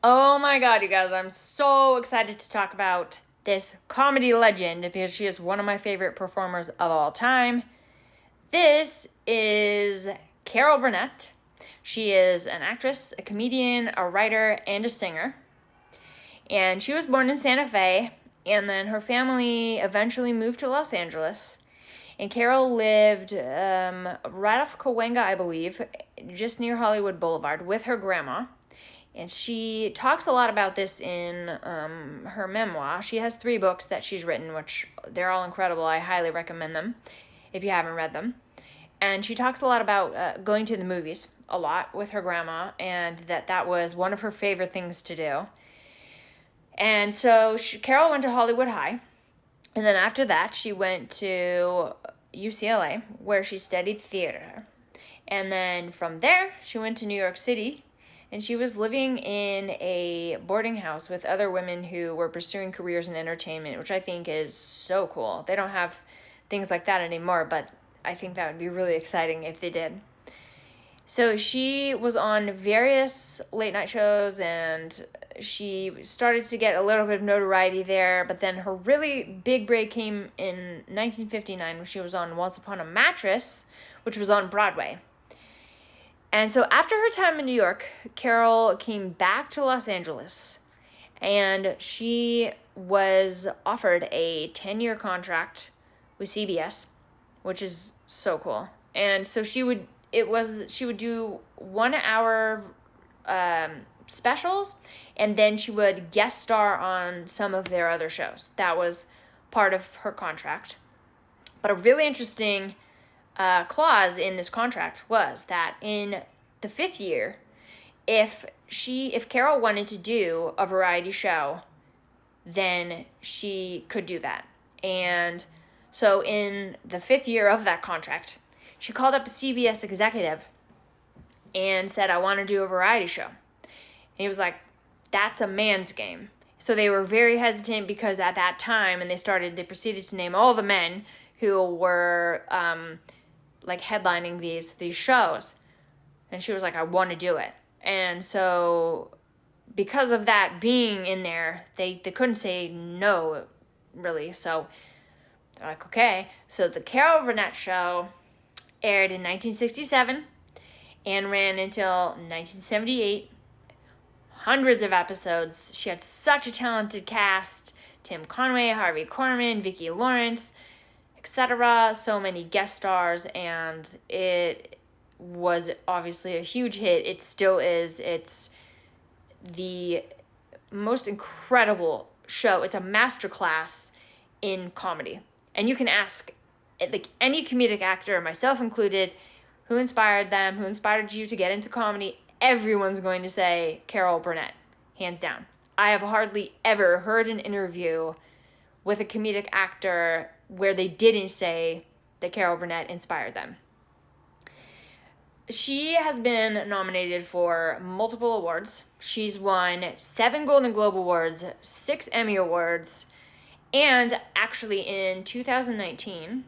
Oh my god, you guys, I'm so excited to talk about this comedy legend because she is one of my favorite performers of all time. This is Carol Burnett. She is an actress, a comedian, a writer, and a singer. And she was born in Santa Fe, and then her family eventually moved to Los Angeles. And Carol lived right off Cahuenga, I believe, just near Hollywood Boulevard with her grandma. And she talks a lot about this in her memoir. She has 3 books that she's written, which they're all incredible. I highly recommend them if you haven't read them. And she talks a lot about going to the movies a lot with her grandma, and that was one of her favorite things to do. And so Carol went to Hollywood High, and then after that she went to UCLA, where she studied theater. And then from there, she went to New York City, and she was living in a boarding house with other women who were pursuing careers in entertainment, which I think is so cool. They don't have things like that anymore, but I think that would be really exciting if they did. So she was on various late night shows, and she started to get a little bit of notoriety there, but then her really big break came in 1959 when she was on Once Upon a Mattress, which was on Broadway. And so after her time in New York, Carol came back to Los Angeles, and she was offered a 10-year contract with CBS, which is so cool. And so she would do 1-hour specials, and then she would guest star on some of their other shows. That was part of her contract. But a really interesting clause in this contract was that in the 5th year, if Carol wanted to do a variety show, then she could do that. And so in the 5th year of that contract, she called up a CBS executive and said, "I want to do a variety show." And he was like, "That's a man's game." So they were very hesitant because at that time, and they proceeded to name all the men who were headlining these shows. And she was like, "I want to do it." And so because of that being in there, they couldn't say no, really. So they're like, okay. So the Carol Burnett Show aired in 1967 and ran until 1978. Hundreds of episodes. She had such a talented cast. Tim Conway, Harvey Korman, Vicki Lawrence, etc. So many guest stars, and it was obviously a huge hit. It still is. It's the most incredible show. It's a masterclass in comedy. And you can ask any comedic actor, myself included, who inspired them, who inspired you to get into comedy. Everyone's going to say Carol Burnett, hands down. I have hardly ever heard an interview with a comedic actor where they didn't say that Carol Burnett inspired them. She has been nominated for multiple awards. She's won 7 Golden Globe Awards, 6 Emmy Awards, and actually in 2019,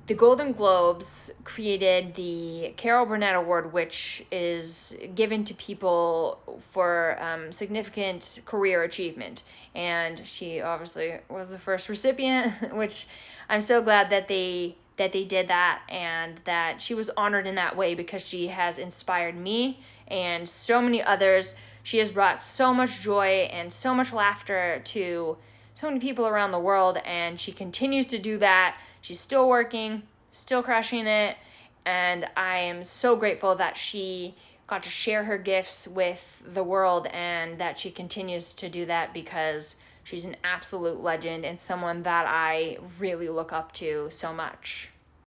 the Golden Globes created the Carol Burnett Award, which is given to people for significant career achievement. And she obviously was the first recipient, which I'm so glad that they did that, and that she was honored in that way, because she has inspired me and so many others. She has brought so much joy and so much laughter to so many people around the world, and she continues to do that. She's still working, still crushing it, and I am so grateful that she got to share her gifts with the world, and that she continues to do that, because she's an absolute legend and someone that I really look up to so much.